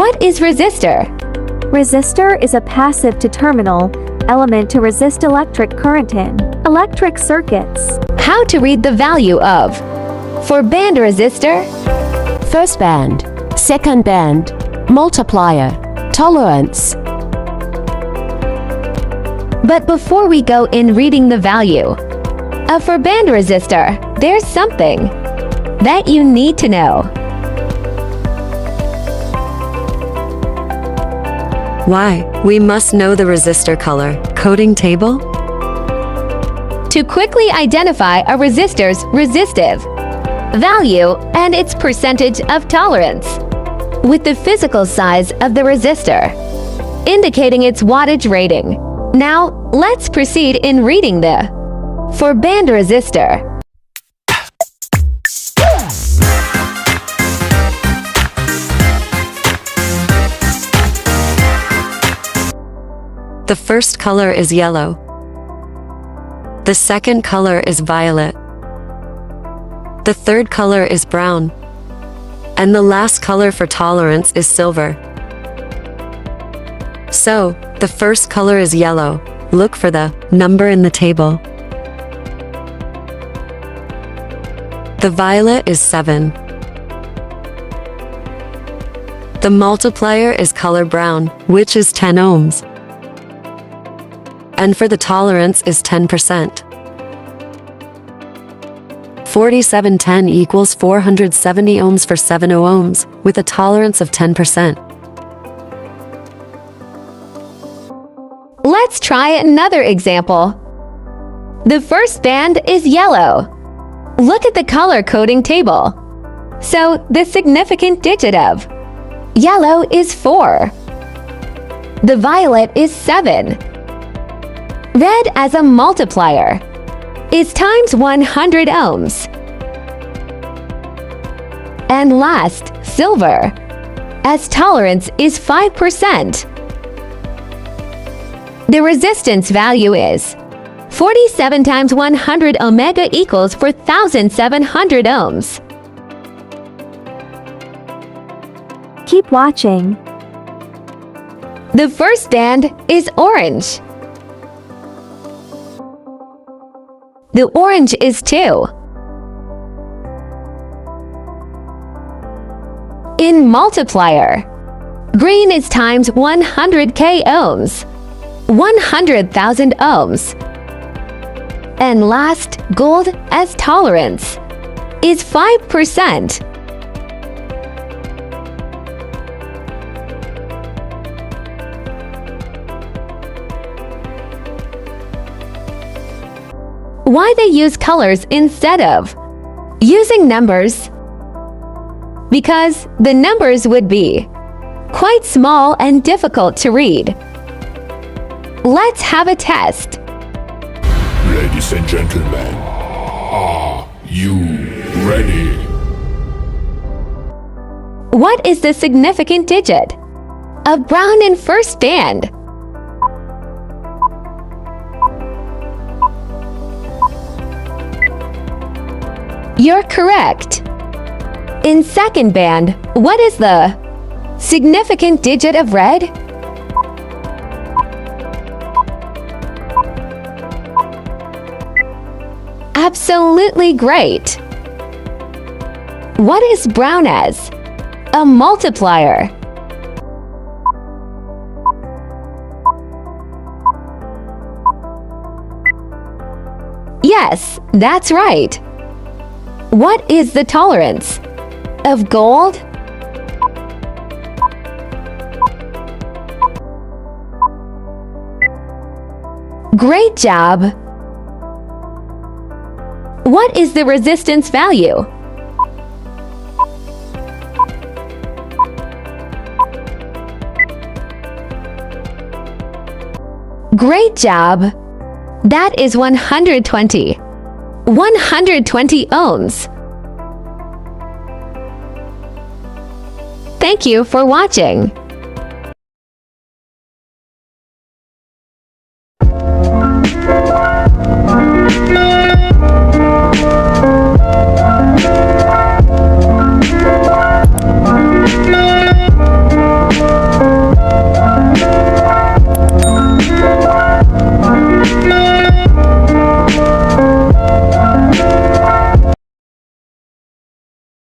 What is resistor? Resistor is a passive to terminal element to resist electric current in electric circuits. How to read the value of? For band resistor, First band, second band, multiplier, tolerance. but before we go in reading the value of for band resistor, there's something that you need to know. Why? We must know the resistor color coding table. To quickly identify a resistor's resistive value and its percentage of tolerance with the physical size of the resistor, indicating its wattage rating. Now, let's proceed in reading the for band resistor. The first color is yellow. The second color is violet. The third color is brown. And the last color for tolerance is silver. So, the first color is yellow. Look for the number in the table. The violet is 7. The multiplier is color brown, which is 10 ohms. And for the tolerance is 10%. 4710 equals 470 ohms for 7 ohms, with a tolerance of 10%. Let's try another example. The first band is yellow. Look at the color coding table. So the significant digit of yellow is 4. The violet is 7. Red as a multiplier is times 100 ohms. And last, silver, as tolerance is 5%. The resistance value is 47 times 100 omega equals 4,700 ohms. Keep watching. The first band is orange. The orange is 2. In multiplier, green is times 100k ohms, 100,000 ohms. And last, gold as tolerance is 5%. Why they use colors instead of using numbers? Because the numbers would be quite small and difficult to read. Let's have a test. Ladies and gentlemen, are you ready? What is the significant digit of brown in first band? You're correct. In second band, what is the significant digit of red? Absolutely great. What is brown as a multiplier? Yes, that's right. What is the tolerance of gold? Great job! What is the resistance value? Great job! That is 120. 120 ohms. Thank you for watching.